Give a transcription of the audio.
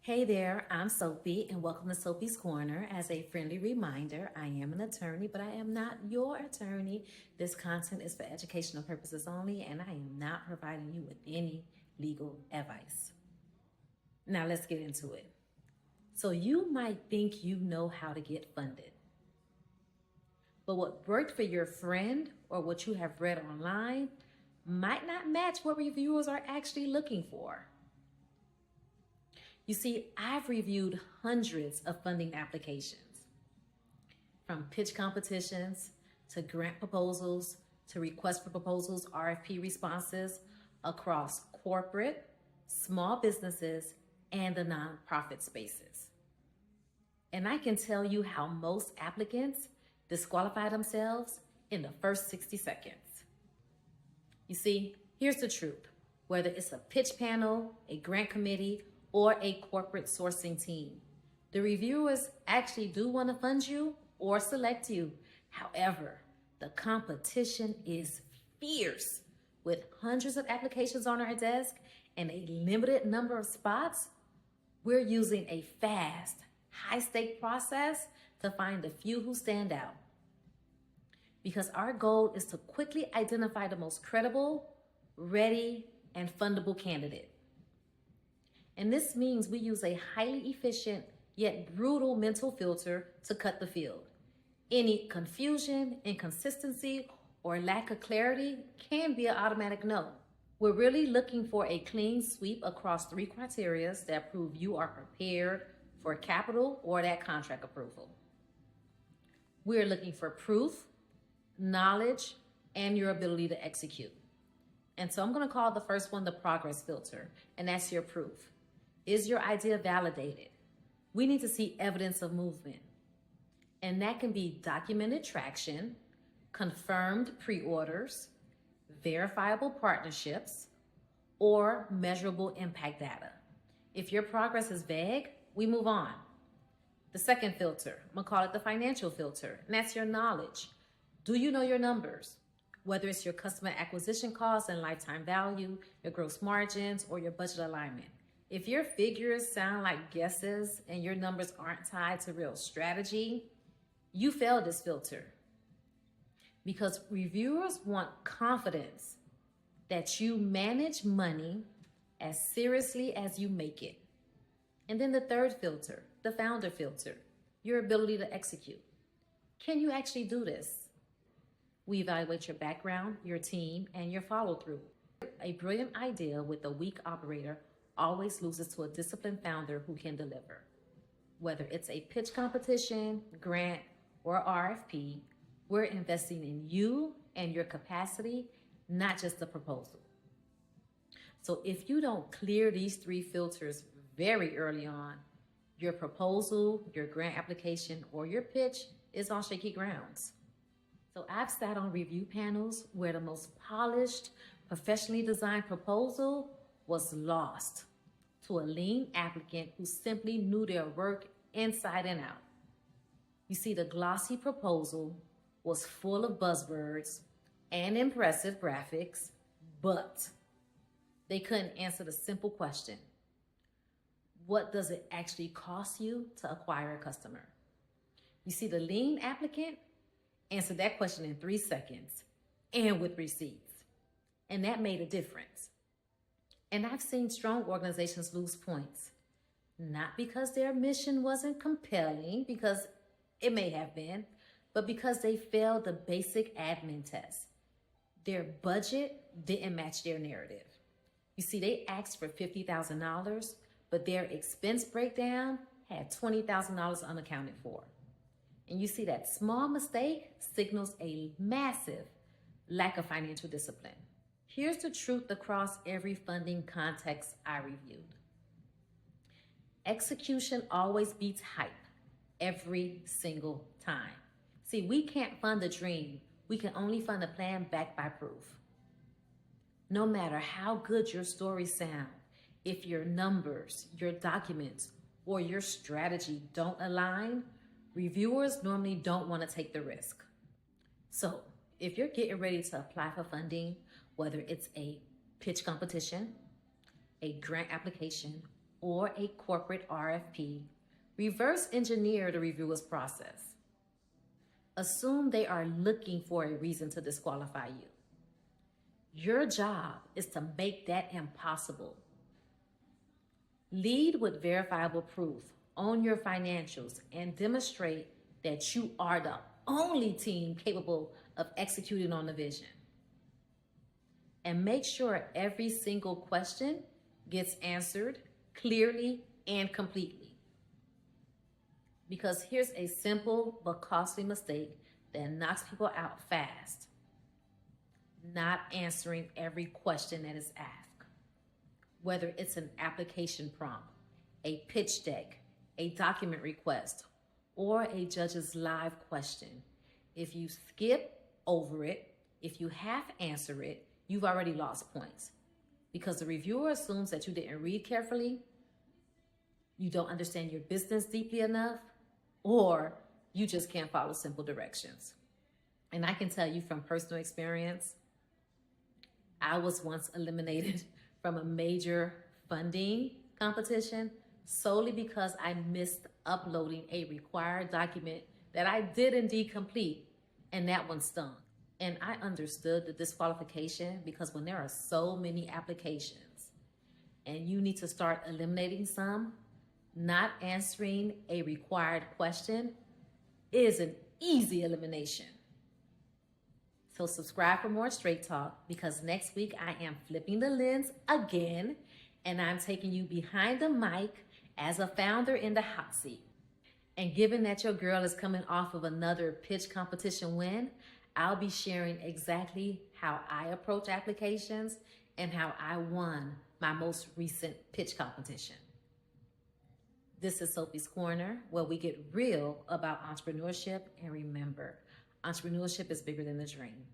Hey there, I'm Sopi, and welcome to Sopi's Corner. As a friendly reminder, I am an attorney, but I am not your attorney. This content is for educational purposes only, and I am not providing you with any legal advice. Now, let's get into it. So, you might think you know how to get funded, but what worked for your friend or what you have read online might not match what reviewers are actually looking for. You see, I've reviewed hundreds of funding applications, from pitch competitions to grant proposals to request for proposals, RFP responses across corporate, small businesses, and the nonprofit spaces. And I can tell you how most applicants disqualify themselves in the first 60 seconds. You see, here's the truth. Whether it's a pitch panel, a grant committee, or a corporate sourcing team, the reviewers actually do want to fund you or select you. However, the competition is fierce. With hundreds of applications on our desk and a limited number of spots, we're using a fast, high-stake process to find the few who stand out. Because our goal is to quickly identify the most credible, ready, and fundable candidate. And this means we use a highly efficient yet brutal mental filter to cut the field. Any confusion, inconsistency, or lack of clarity can be an automatic no. We're really looking for a clean sweep across 3 criteria that prove you are prepared for capital or that contract approval. We're looking for proof, knowledge, and your ability to execute. And so I'm going to call the first one the progress filter, and that's your proof. Is your idea validated? We need to see evidence of movement. And that can be documented traction, confirmed pre-orders, verifiable partnerships, or measurable impact data. If your progress is vague, we move on. The second filter, I'm gonna call it the financial filter, and that's your knowledge. Do you know your numbers? Whether it's your customer acquisition costs and lifetime value, your gross margins, or your budget alignment. If your figures sound like guesses and your numbers aren't tied to real strategy, you failed this filter. Because reviewers want confidence that you manage money as seriously as you make it. And then the third filter, the founder filter, your ability to execute. Can you actually do this? We evaluate your background, your team, and your follow-through. A brilliant idea with a weak operator always loses to a disciplined founder who can deliver. Whether it's a pitch competition, grant, or RFP, we're investing in you and your capacity, not just the proposal. So if you don't clear these 3 filters very early on, your proposal, your grant application, or your pitch is on shaky grounds. So I've sat on review panels where the most polished, professionally designed proposal was lost to a lean applicant who simply knew their work inside and out. You see, the glossy proposal was full of buzzwords and impressive graphics, but they couldn't answer the simple question: what does it actually cost you to acquire a customer? You see, the lean applicant answered that question in 3 seconds and with receipts. And that made a difference. And I've seen strong organizations lose points, not because their mission wasn't compelling, because it may have been, but because they failed the basic admin test. Their budget didn't match their narrative. You see, they asked for $50,000, but their expense breakdown had $20,000 unaccounted for. And you see, that small mistake signals a massive lack of financial discipline. Here's the truth across every funding context I reviewed. Execution always beats hype every single time. See, we can't fund the dream. We can only fund a plan backed by proof. No matter how good your stories sound, if your numbers, your documents, or your strategy don't align, reviewers normally don't want to take the risk. So if you're getting ready to apply for funding, whether it's a pitch competition, a grant application, or a corporate RFP, reverse engineer the reviewer's process. Assume they are looking for a reason to disqualify you. Your job is to make that impossible. Lead with verifiable proof, own your financials, and demonstrate that you are the only team capable of executing on the vision. And make sure every single question gets answered clearly and completely. Because here's a simple but costly mistake that knocks people out fast: not answering every question that is asked. Whether it's an application prompt, a pitch deck, a document request, or a judge's live question. If you skip over it, if you half answer it, you've already lost points, because the reviewer assumes that you didn't read carefully, you don't understand your business deeply enough, or you just can't follow simple directions. And I can tell you from personal experience, I was once eliminated from a major funding competition solely because I missed uploading a required document that I did indeed complete, and that one stung. And I understood the disqualification, because when there are so many applications and you need to start eliminating some, not answering a required question is an easy elimination. So subscribe for more Straight Talk, because next week I am flipping the lens again, and I'm taking you behind the mic as a founder in the hot seat. And given that your girl is coming off of another pitch competition win, I'll be sharing exactly how I approach applications and how I won my most recent pitch competition. This is Sopi's Corner, where we get real about entrepreneurship. And remember, entrepreneurship is bigger than the dream.